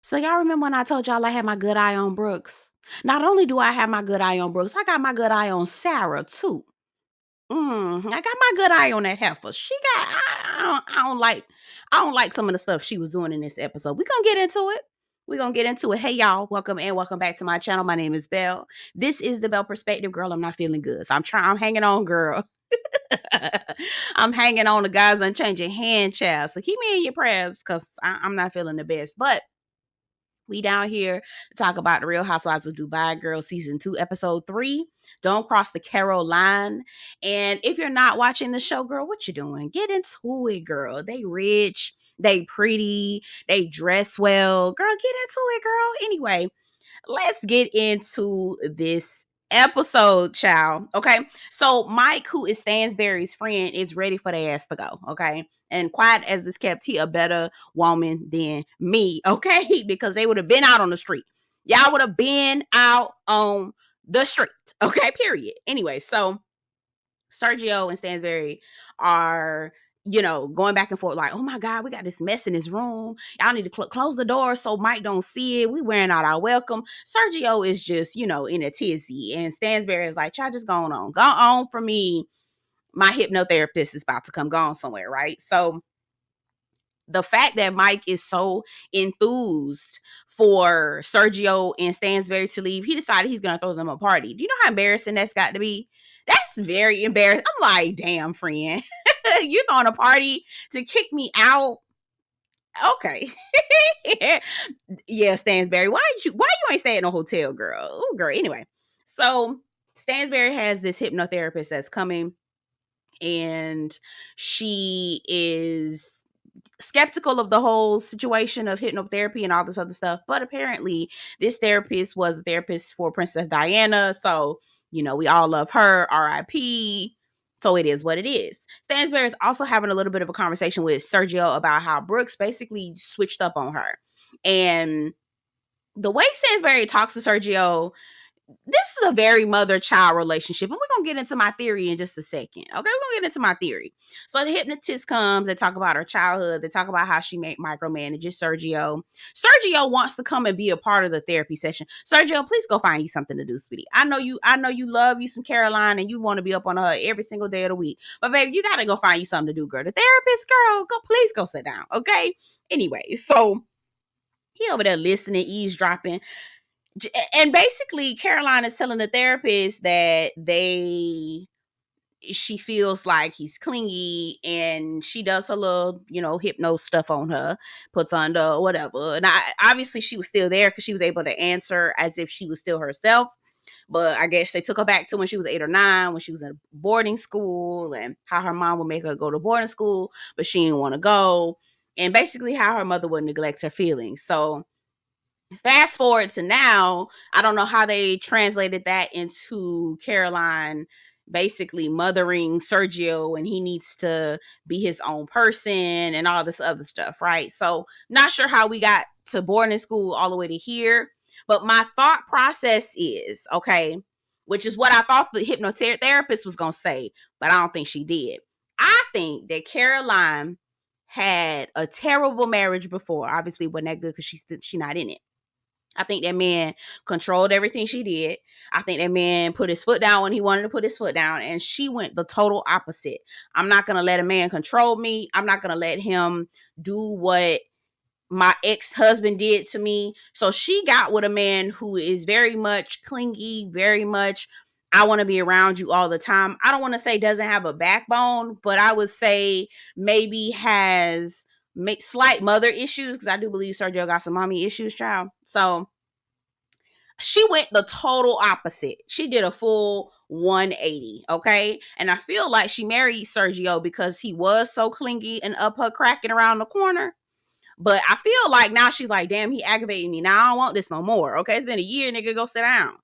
So y'all remember when I told y'all I had my good eye on Brooks? Not only do I have my good eye on Brooks, I got my good eye on Sara too. I got my good eye on that heifer. She got I don't like some of the stuff she was doing in this episode. We're gonna get into it. We're gonna get into it. Hey y'all, welcome back to my channel. My name is Belle. This is the Belle Perspective. Girl, I'm not feeling good. So I'm hanging on, girl. I'm hanging on. The guys unchanging hand, child. So keep me in your prayers because I'm not feeling the best. But we down here to talk about the Real Housewives of Dubai, girl, season 2, episode 3. Don't Cross the Caro-line. And if you're not watching the show, girl, what you doing? Get into it, girl. They rich, they pretty, they dress well. Girl, get into it, girl. Anyway, let's get into this episode, child. Okay. So Mike, who is Stanbury's friend, is ready for their ass to go. Okay. And quiet as this kept, he a better woman than me. Okay. Because they would have been out on the street. Y'all would have been out on the street. Okay. Period. Anyway, so Sergio and Stanbury are, going back and forth like, oh my God, we got this mess in this room. Y'all need to close the door so Mike don't see it. We wearing out our welcome. Sergio is just, in a tizzy. And Stanbury is like, y'all just go on. Go on for me. My hypnotherapist is about to come gone somewhere, right? So the fact that Mike is so enthused for Sergio and Stanbury to leave, he decided he's going to throw them a party. Do you know how embarrassing that's got to be? That's very embarrassing. I'm like, damn, friend. You throwing a party to kick me out? Okay. Yeah, Stansbury. Why you ain't stay in a hotel, girl? Oh, girl. Anyway, so Stansbury has this hypnotherapist that's coming, and she is skeptical of the whole situation of hypnotherapy and all this other stuff. But apparently, this therapist was a therapist for Princess Diana, so we all love her. R.I.P. So it is what it is. Stansbury is also having a little bit of a conversation with Sergio about how Brooks basically switched up on her. And the way Stansbury talks to Sergio, this is a very mother-child relationship. And we're going to get into my theory in just a second. Okay, we're going to get into my theory. So the hypnotist comes. They talk about her childhood. They talk about how she micromanages Sergio. Sergio wants to come and be a part of the therapy session. Sergio, please go find you something to do, sweetie. I know you love you some Caroline and you want to be up on her every single day of the week. But baby, you got to go find you something to do, girl. The therapist, girl, please go sit down. Okay? Anyway, so he over there listening, eavesdropping. And basically, Caroline is telling the therapist that she feels like he's clingy, and she does her little, hypno stuff on her, puts under whatever. And obviously she was still there because she was able to answer as if she was still herself. But I guess they took her back to when she was 8 or 9, when she was in boarding school, and how her mom would make her go to boarding school, but she didn't want to go. And basically how her mother would neglect her feelings. So fast forward to now, I don't know how they translated that into Caroline basically mothering Sergio, and he needs to be his own person and all this other stuff, right? So not sure how we got to boarding school all the way to here, but my thought process is, okay, which is what I thought the hypnotherapist was going to say, but I don't think she did. I think that Caroline had a terrible marriage before. Obviously, wasn't that good because she's not in it. I think that man controlled everything she did. I think that man put his foot down when he wanted to put his foot down, and she went the total opposite. I'm not going to let a man control me. I'm not going to let him do what my ex-husband did to me. So she got with a man who is very much clingy, very much, I want to be around you all the time. I don't want to say doesn't have a backbone, but I would say maybe has slight mother issues, because I do believe Sergio got some mommy issues, child. So she went the total opposite. She did a full 180, okay? And I feel like she married Sergio because he was so clingy and up her cracking around the corner. But I feel like now she's like, damn, he aggravated me. Now I don't want this no more, okay? It's been a year, nigga, go sit down.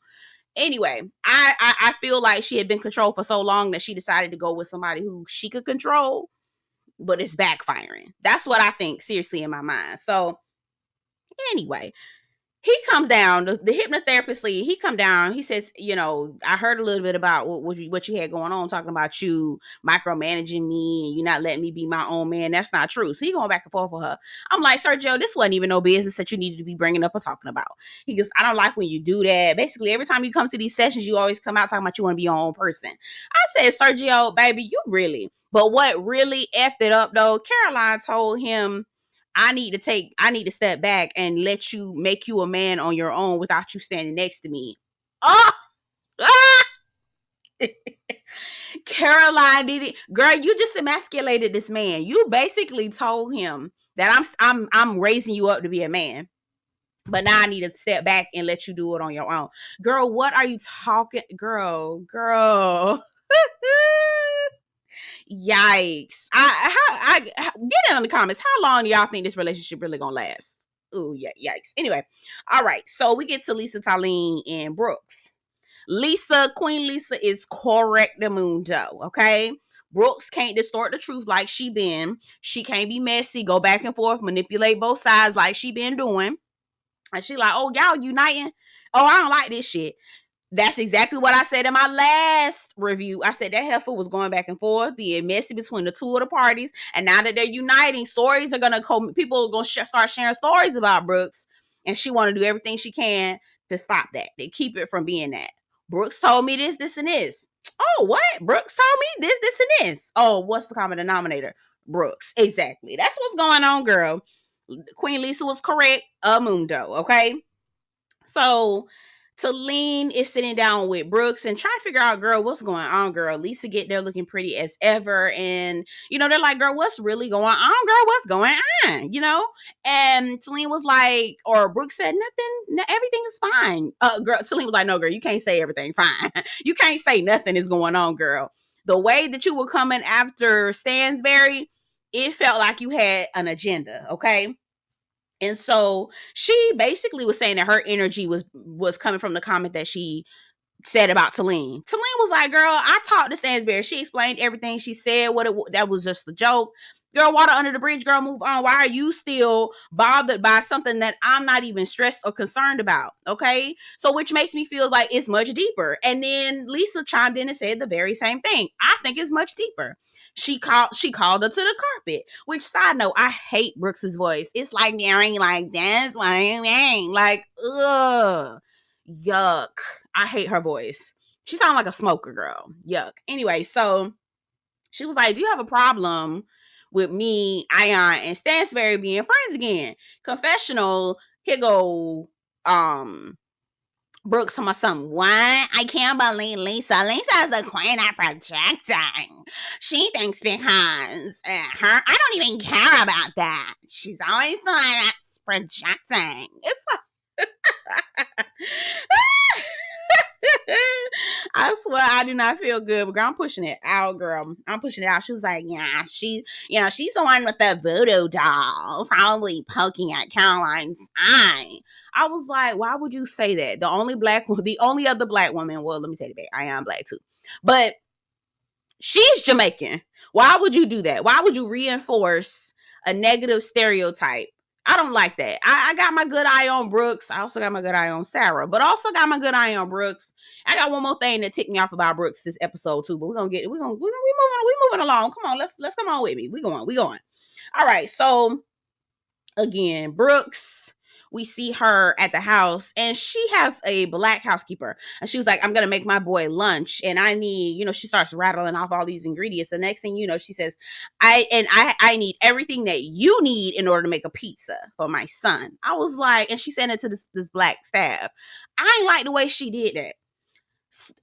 Anyway, I feel like she had been controlled for so long that she decided to go with somebody who she could control, but it's backfiring. That's what I think, seriously, in my mind. So anyway, he comes down, the hypnotherapist lead, he come down, he says, I heard a little bit about what you had going on, talking about you micromanaging me and you not letting me be my own man. That's not true. So he going back and forth with her. I'm like, Sergio, this wasn't even no business that you needed to be bringing up or talking about. He goes, I don't like when you do that. Basically, every time you come to these sessions, you always come out talking about you want to be your own person. I said, Sergio, baby, you really. But what really effed it up, though, Caroline told him, I need to step back and let you make you a man on your own without you standing next to me. Oh, ah! Caroline did it. Girl, you just emasculated this man. You basically told him that I'm raising you up to be a man. But now I need to step back and let you do it on your own. Girl, what are you talking? Girl. Yikes. I get in the comments. How long do y'all think this relationship really gonna last? Ooh, yeah, yikes. Anyway, all right. So we get to Lesa, Talene, and Brooks. Queen Lesa is correct the mundo, okay? Brooks can't distort the truth like she been. She can't be messy, go back and forth, manipulate both sides like she been doing. And she like, oh, y'all uniting? Oh, I don't like this shit. That's exactly what I said in my last review. I said that heifer was going back and forth, being messy between the two of the parties. And now that they're uniting, stories are going to come. People are going to start sharing stories about Brooks. And she want to do everything she can to stop that. They keep it from being that. Brooks told me this, and this. Oh, what? Brooks told me this, and this. Oh, what's the common denominator? Brooks. Exactly. That's what's going on, girl. Queen Lesa was correct. Mundo. Okay. So Talene is sitting down with Brooks and trying to figure out, girl, what's going on, girl? Lesa get there looking pretty as ever. And, they're like, girl, what's really going on, girl? What's going on, And Talene was like, or Brooks said, nothing, everything is fine. Girl, Talene was like, no, girl, you can't say everything fine. You can't say nothing is going on, girl. The way that you were coming after Stansbury, it felt like you had an agenda, okay? And so she basically was saying that her energy was coming from the comment that she said about Talene. Talene was like, girl, I talked to Stansbury. She explained everything. She said that was just a joke. Girl, water under the bridge, girl, move on. Why are you still bothered by something that I'm not even stressed or concerned about? Okay. So which makes me feel like it's much deeper. And then Lesa chimed in and said the very same thing. I think it's much deeper. She called her to the carpet. Which, side note, I hate Brooks's voice. It's like daring, like that's what I mean. Like, ugh, yuck. I hate her voice. She sounds like a smoker, girl. Yuck. Anyway, so she was like, "Do you have a problem with me, Ion, and Stansbury being friends again?" Confessional. Here go. Brooks talking about something. What? I can't believe Lesa. Lesa is the queen of projecting. She thinks because I don't even care about that. She's always the one that's projecting. It's like I swear I do not feel good, but girl, I'm pushing it out, girl. I'm pushing it out. She was like, yeah, she's the one with the voodoo doll, probably poking at Caroline's eye. I was like, why would you say that? The only other black woman, well, let me tell you, babe, I am black too. But she's Jamaican. Why would you do that? Why would you reinforce a negative stereotype? I don't like that. I got my good eye on Brooks. I also got my good eye on Sara, but also got my good eye on Brooks. I got one more thing that ticked me off about Brooks this episode too, but we moving along. Come on, let's come on with me. We going. All right, so again, Brooks, we see her at the house and she has a black housekeeper and she was like, I'm going to make my boy lunch and I need, she starts rattling off all these ingredients. The next thing you know, she says, I need everything that you need in order to make a pizza for my son. I was like, and she sent it to this black staff. I ain't like the way she did that.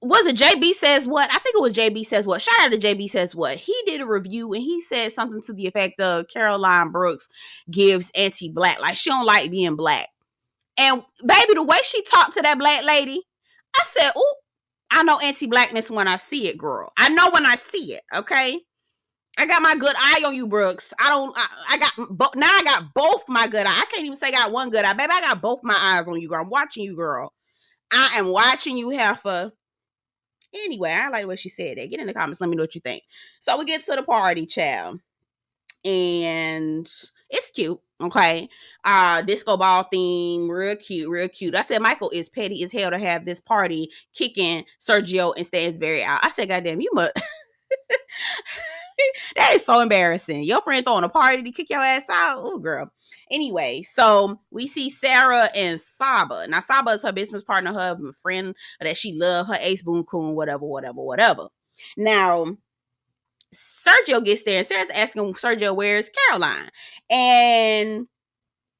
Was it JB Says What? I think it was JB Says What. Shout out to JB Says What. He did a review and he said something to the effect of Caroline Brooks gives anti-black. Like she don't like being black. And baby, the way she talked to that black lady, I said, ooh, I know anti-blackness when I see it, girl. I know when I see it, okay? I got my good eye on you, Brooks. I got both my good eye. I can't even say I got one good eye. Baby, I got both my eyes on you, girl. I'm watching you, girl. I am watching you, heifer. Anyway, I like the way she said that. Get in the comments. Let me know what you think. So we get to the party, child. And it's cute. Okay. Disco ball theme, real cute, real cute. I said Michael is petty as hell to have this party kicking Sergio and Stansbury out. I said, goddamn, you must that is so embarrassing. Your friend throwing a party to kick your ass out. Oh, girl. Anyway, so we see Sara and Saba. Now, Saba is her business partner, her friend that she loved, her ace boon coon, whatever, whatever, whatever. Now, Sergio gets there and Sarah's asking Sergio, where's Caroline? And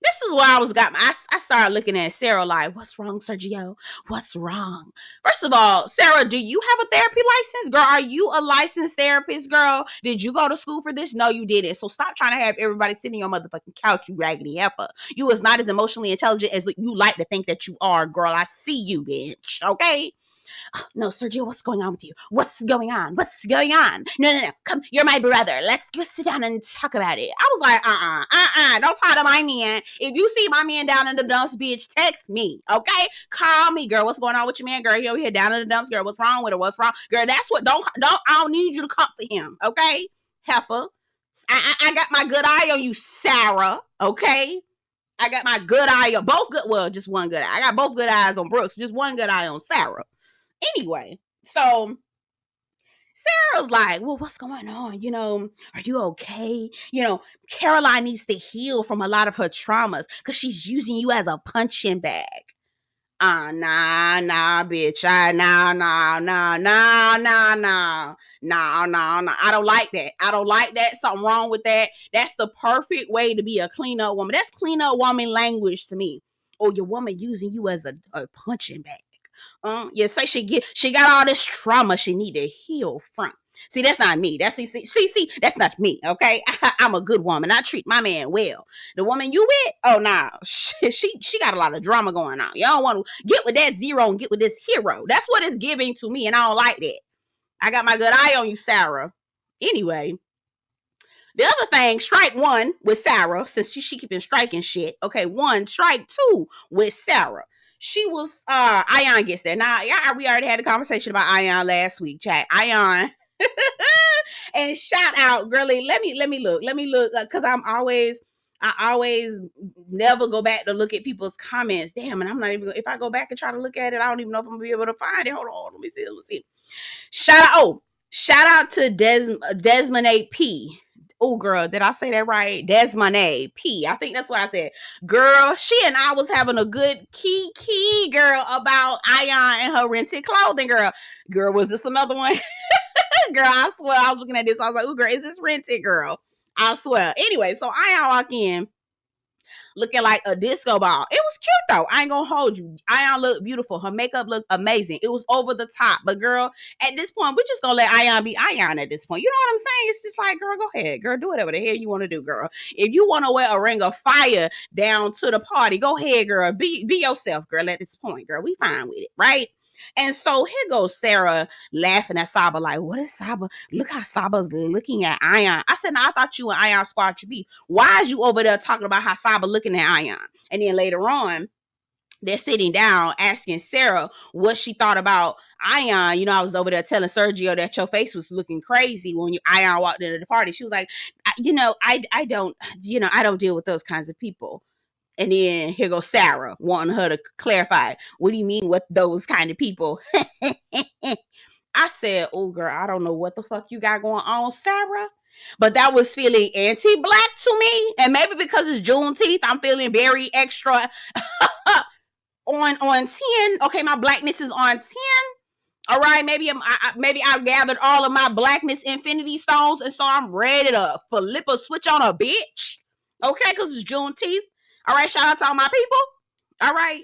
this is where I started looking at Sara like, what's wrong, Sergio? What's wrong? First of all, Sara, do you have a therapy license? Girl, are you a licensed therapist, girl? Did you go to school for this? No, you didn't. So stop trying to have everybody sitting on your motherfucking couch, you raggedy heifer. You is not as emotionally intelligent as you like to think that you are, girl. I see you, bitch. Okay? No, Sergio, what's going on with you? What's going on? What's going on? No. Come, you're my brother. Let's sit down and talk about it. I was like, don't talk to my man. If you see my man down in the dumps, bitch, text me, okay? Call me, girl. What's going on with your man, girl? He over here down in the dumps, girl. What's wrong with her? What's wrong? Girl, that's what, I don't need you to comfort him, okay? Heifer. I got my good eye on you, Sara, okay? I got my good eye on just one good eye. I got both good eyes on Brooks, just one good eye on Sara. Anyway, so Sarah's like, well, what's going on? Are you okay? Caroline needs to heal from a lot of her traumas because she's using you as a punching bag. Nah, bitch. Nah. I don't like that. Something wrong with that. That's the perfect way to be a clean-up woman. That's clean-up woman language to me. Or your woman using you as a punching bag. You say she got all this trauma she need to heal from. See, that's not me. That's that's not me. Okay, I'm a good woman. I treat my man well. The woman you with, oh nah, she got a lot of drama going on. You don't want to get with that zero and get with this hero. That's what it's giving to me, and I don't like that. I got my good eye on you, Sara. Anyway, the other thing, strike one with Sara, since she keeping striking shit. Okay, strike two with Sara. She was Ion gets there. Now, we already had a conversation about Ion last week, chat. Ion. And shout out, girly. Let me look, because I always never go back to look at people's comments. Damn, and I'm not even, if I go back and try to look at it, I don't even know if I'm gonna be able to find it. Hold on, let me see. Shout out to Desmond P. Oh, girl, did I say that right? Desmond P. I think that's what I said. Girl, she and I was having a good key, girl, about Ion and her rented clothing, girl. Girl, was this another one? Girl, I swear, I was looking at this. I was like, ooh, girl, is this rented, girl? I swear. Anyway, so Ion walk in looking like a disco ball. It was cute though. I ain't gonna hold you. Ion looked beautiful. Her makeup looked amazing. It was over the top. But girl, at this point, we're just gonna let Ion be Ion at this point. You know what I'm saying? It's just like, girl, go ahead. Girl, do whatever the hell you want to do, girl. If you want to wear a ring of fire down to the party, go ahead, girl. Be yourself, girl, at this point, girl. We fine with it, right? And so here goes Sara laughing at Saba like, what is Saba? Look how Saba's looking at Ion. I said, no, I thought you and Ion squad should be. Why is you over there talking about how Saba looking at Ion? And then later on, they're sitting down asking Sara what she thought about Ion. I was over there telling Sergio that your face was looking crazy when Ion walked into the party. She was like, I don't deal with those kinds of people. And then here goes Sara wanting her to clarify. What do you mean with those kind of people? I said, oh, girl, I don't know what the fuck you got going on, Sara. But that was feeling anti-black to me. And maybe because it's Juneteenth, I'm feeling very extra on 10. Okay, my blackness is on 10. All right, maybe I've gathered all of my blackness infinity stones. And so I'm ready to flip a switch on a bitch. Okay, because it's Juneteenth. All right, shout out to all my people. All right.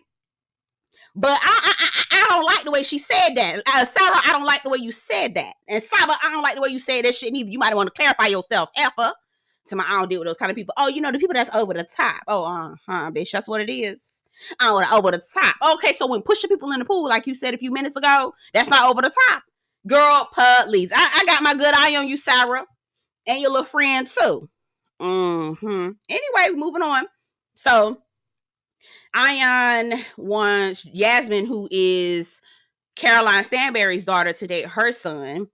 But I don't like the way she said that. Sara, I don't like the way you said that. And Saba, I don't like the way you said that shit neither. You might want to clarify yourself, effer. I don't deal with those kind of people. Oh, the people that's over the top. Oh, bitch, that's what it is. Over the top. Okay, so when pushing people in the pool, like you said a few minutes ago, that's not over the top. Girl, please. I got my good eye on you, Sara. And your little friend, too. Anyway, moving on. So, Ion wants Yasmin, who is Caroline Stanbury's daughter, to date her son.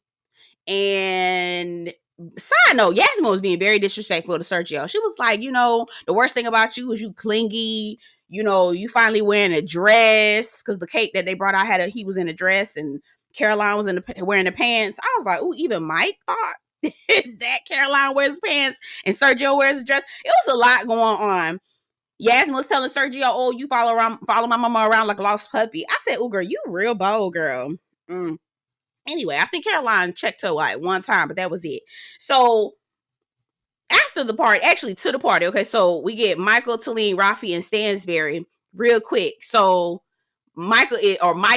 And Side note, Yasmin was being very disrespectful to Sergio. She was like, the worst thing about you is you clingy. You finally wearing a dress because the cake that they brought out he was in a dress and Caroline was wearing the pants. I was like, ooh, even Mike thought that Caroline wears pants and Sergio wears a dress. It was a lot going on. Yasmin was telling Sergio, "Oh, you follow my mama around like a lost puppy." I said, "Oh, girl, you real bold, girl." Anyway, I think Caroline checked her like one time, but that was it. So after the party, actually to the party, okay, so we get Michael, Talene, Rafi, and Stansbury real quick. So Mike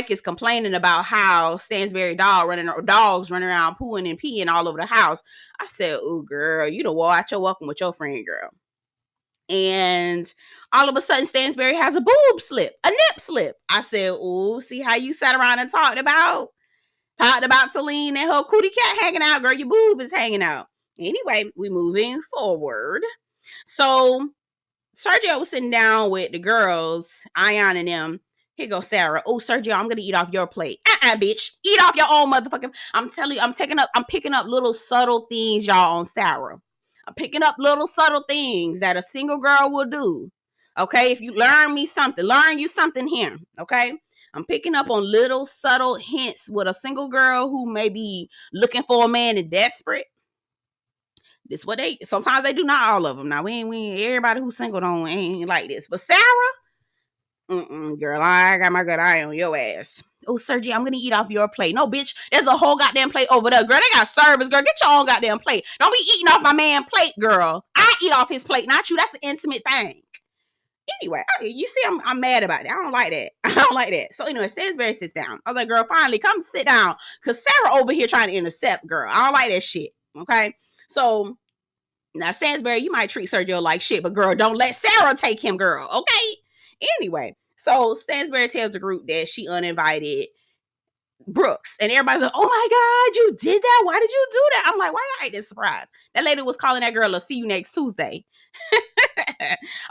is complaining about how Stansbury dogs running around pooing and peeing all over the house. I said, "Oh, girl, you wore out your welcome with your friend, girl." And all of a sudden, Stansbury has a nip slip. I said, "Oh, see how you sat around and talked about Talene and her cootie cat hanging out, girl. Your boob is hanging out." Anyway, we moving forward. So Sergio was sitting down with the girls, Ion and them. Here goes Sara. "Oh, Sergio, I'm gonna eat off your plate." Bitch, eat off your own motherfucking. I'm telling you, I'm picking up little subtle things, y'all, on Sara. I'm picking up little subtle things that a single girl will do. Okay, if you learn you something here. Okay, I'm picking up on little subtle hints with a single girl who may be looking for a man and desperate. This what sometimes they do, not all of them. Now we ain't everybody who's single ain't like this. But Sara, girl, I got my good eye on your ass. "Oh, Sergio, I'm gonna eat off your plate." No, bitch, there's a whole goddamn plate over there. Girl, they got service, girl. Get your own goddamn plate. Don't be eating off my man plate, girl. I eat off his plate, not you. That's an intimate thing. Anyway, you see, I'm mad about it. I don't like that. I don't like that. So anyway, Stansbury sits down. I was like, "Girl, finally, come sit down." Because Sara over here trying to intercept, girl. I don't like that shit. Okay? So now, Stansbury, you might treat Sergio like shit, but girl, don't let Sara take him, girl. Okay? Anyway, so Stansbury tells the group that she uninvited Brooks. And everybody's like, "Oh my God, you did that? Why did you do that?" I'm like, why I ain't this surprised? That lady was calling that girl a "see you next Tuesday."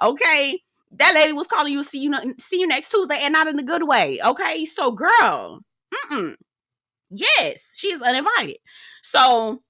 Okay? That lady was calling you see you next Tuesday, and not in a good way. Okay? So, girl, yes, she is uninvited. So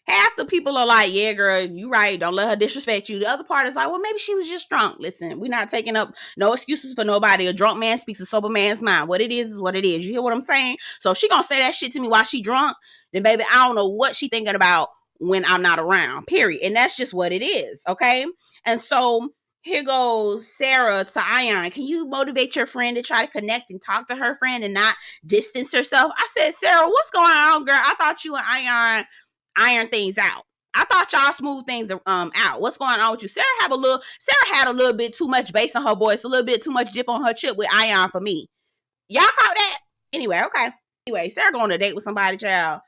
half the people are like, "Yeah, girl, you right. Don't let her disrespect you." The other part is like, "Well, maybe she was just drunk." Listen, we're not taking up no excuses for nobody. A drunk man speaks a sober man's mind. What it is what it is. You hear what I'm saying? So if she gonna say that shit to me while she drunk, then baby, I don't know what she thinking about when I'm not around. Period. And that's just what it is. Okay. And so here goes Sara to Ion. "Can you motivate your friend to try to connect and talk to her friend and not distance herself?" I said, "Sara, what's going on, girl? I thought you and Ion iron things out. I thought y'all smooth things out. What's going on with you?" Sara had a little bit too much bass on her voice, a little bit too much dip on her chip with Ion for me. Y'all caught that? Anyway, okay. Anyway, Sara going on a date with somebody, child.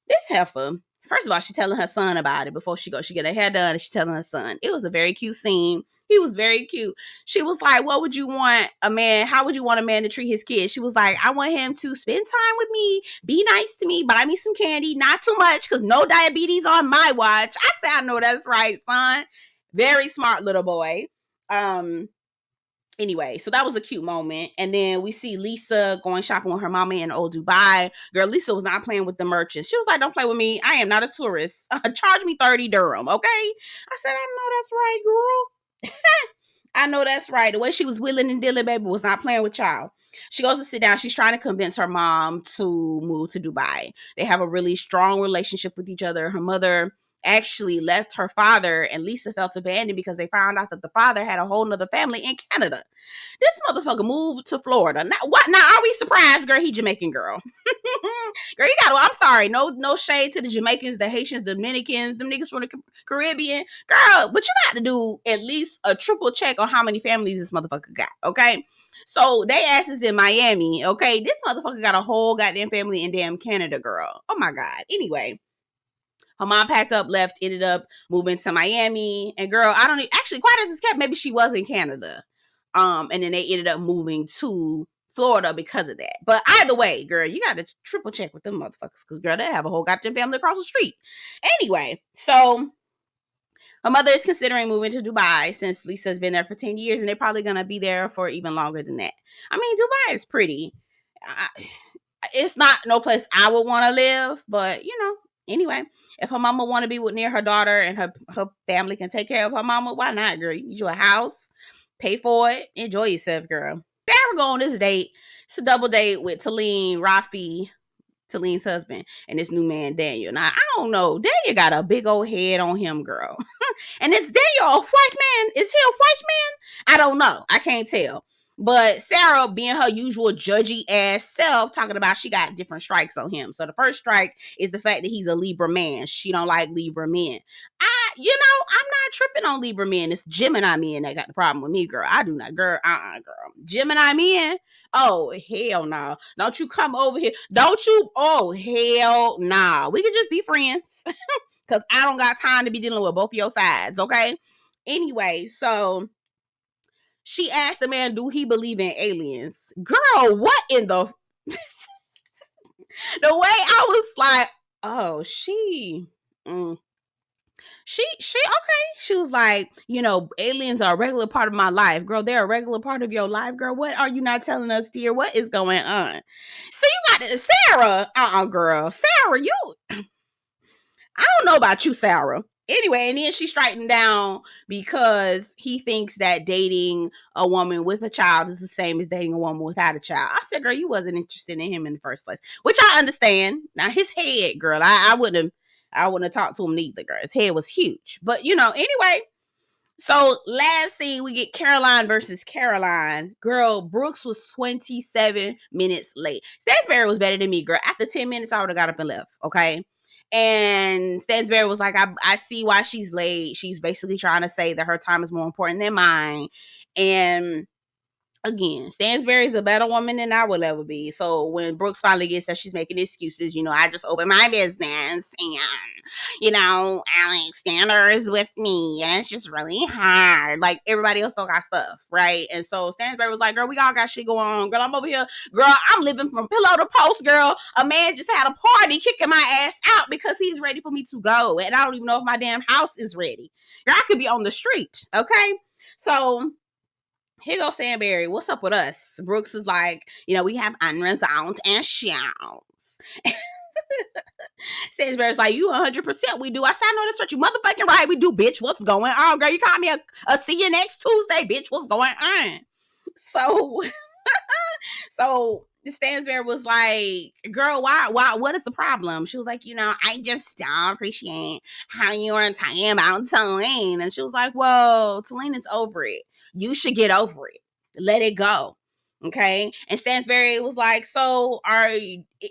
This heifer, first of all, she telling her son about it before she get her hair done, and she telling her son. It was a very cute scene. He was very cute. She was like, "What would you want a man? How would you want a man to treat his kids?" She was like, "I want him to spend time with me, be nice to me, buy me some candy, not too much, because no diabetes on my watch." I said, "I know that's right, son." Very smart little boy. Anyway, so that was a cute moment. And then we see Lesa going shopping with her mama in old Dubai. Girl, Lesa was not playing with the merchants. She was like, "Don't play with me. I am not a tourist. Charge me 30 dirham, okay?" I said, "I know that's right, girl." I know that's right. The way she was willing and dealing, baby, was not playing with y'all. She goes to sit down. She's trying to convince her mom to move to Dubai. They have a really strong relationship with each other. Her mother actually left her father, and Lesa felt abandoned because they found out that the father had a whole nother family in Canada. This motherfucker moved to Florida. Now, what? Now, are we surprised, girl? He Jamaican, girl. Girl, you gotta. I'm sorry. No shade to the Jamaicans, the Haitians, the Dominicans, them niggas from the Caribbean, girl. But you got to do at least a triple check on how many families this motherfucker got. Okay. So they asses in Miami. Okay, this motherfucker got a whole goddamn family in damn Canada, girl. Oh my God. Anyway. Her mom packed up, left, ended up moving to Miami. And girl, I don't actually quite as kept. Maybe she was in Canada. And then they ended up moving to Florida because of that. But either way, girl, you got to triple check with them motherfuckers. Because, girl, they have a whole goddamn family across the street. Anyway, so her mother is considering moving to Dubai since Lesa's been there for 10 years. And they're probably going to be there for even longer than that. I mean, Dubai is pretty. It's not no place I would want to live. But, Anyway, if her mama want to be with near her daughter and her family can take care of her mama, why not, girl? You get you a house, pay for it, enjoy yourself, girl. Sarah go on this date. It's a double date with Rafi, Talene's husband, and this new man, Daniel. Now, I don't know. Daniel got a big old head on him, girl. And is Daniel a white man? Is he a white man? I don't know. I can't tell. But Sara, being her usual judgy ass self, talking about she got different strikes on him. So the first strike is the fact that he's a Libra man. She don't like Libra men. I'm not tripping on Libra men. It's Gemini men that got the problem with me, girl. I do not, girl. Girl. Gemini men. Oh, hell no. Nah. Don't you come over here. Don't you? Oh, hell no. Nah. We can just be friends. Because I don't got time to be dealing with both of your sides, okay? Anyway, so she asked the man, do he believe in aliens? Girl, what in the... The way I was like, oh, she okay. She was like, aliens are a regular part of my life. Girl, they're a regular part of your life. Girl, what are you not telling us, dear? What is going on? So you got Sara. Girl. Sara, I don't know about you, Sara. Anyway, and then she's striking down because he thinks that dating a woman with a child is the same as dating a woman without a child. I said, girl, you wasn't interested in him in the first place, which I understand. Now his head, girl, I wouldn't have talked to him neither, girl. His head was huge, but anyway. So last scene, we get Caroline versus Caroline. Girl, Brooks was 27 minutes late. Stanbury was better than me, girl. After 10 minutes, I would have got up and left, okay? And Stanbury was like, I see why she's late. She's basically trying to say that her time is more important than mine. And again, Stanbury is a better woman than I will ever be. So when Brooks finally gets that she's making excuses, I just opened my business and, Alexander is with me and it's just really hard. Like everybody else don't got stuff, right? And so Stanbury was like, girl, we all got shit going on. Girl, I'm over here. Girl, I'm living from pillow to post, girl. A man just had a party kicking my ass out because he's ready for me to go. And I don't even know if my damn house is ready. Girl, I could be on the street, okay? So here goes Stanbury. What's up with us? Brooks is like, we have unresolved issues. Stanbury's like, you 100% we do. I said, I know that's what you motherfucking right. We do, bitch. What's going on, girl? You called me a see you next Tuesday, bitch. What's going on? So Stanbury was like, girl, why, what is the problem? She was like, I just don't appreciate how you are talking about Tulane. And she was like, well, Tulane is over it. You should get over it. Let it go. Okay. And Stanbury was like, so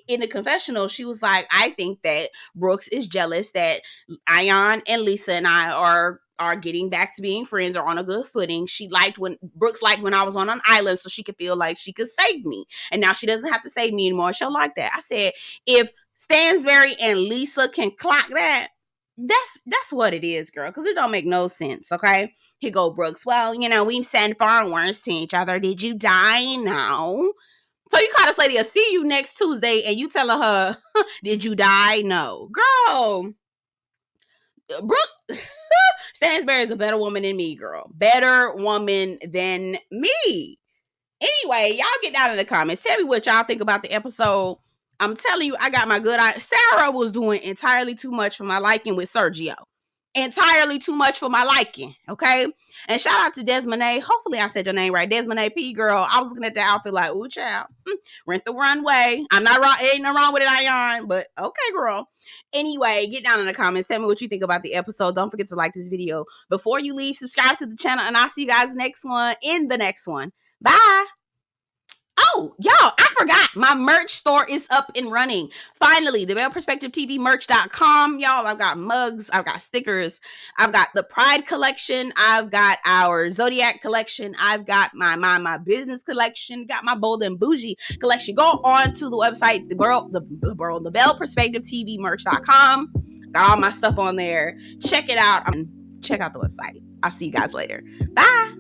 in the confessional, she was like, I think that Brooks is jealous that Ion and Lesa and I are getting back to being friends or on a good footing. Brooks liked when I was on an island so she could feel like she could save me. And now she doesn't have to save me anymore. She'll like that. I said, if Stanbury and Lesa can clock that, that's what it is, girl. Because it don't make no sense. Okay. Here go Brooks. Well, we send foreigners to each other. Did you die? No. So you call this lady a see you next Tuesday and you telling her, did you die? No. Girl. Brooke Stanbury is a better woman than me, girl. Better woman than me. Anyway, y'all get down in the comments. Tell me what y'all think about the episode. I'm telling you, I got my good eye. Sara was doing entirely too much for my liking with Sergio. Entirely too much for my liking, okay? And shout out to Desmonay. Hopefully I said your name right. Desmonay P, girl. I was looking at the outfit like, ooh, child. Rent the runway. I'm not wrong. Ain't no wrong with it, Ion. But okay, girl. Anyway, get down in the comments. Tell me what you think about the episode. Don't forget to like this video. Before you leave, subscribe to the channel. And I'll see you guys in the next one. Bye. Oh, y'all, I forgot. My merch store is up and running. Finally, thebellperspectivetvmerch.com. Y'all, I've got mugs. I've got stickers. I've got the Pride collection. I've got our Zodiac collection. I've got my business collection. Got my Bold and Bougie collection. Go on to the website, thebellperspectivetvmerch.com. Got all my stuff on there. Check it out. Check out the website. I'll see you guys later. Bye.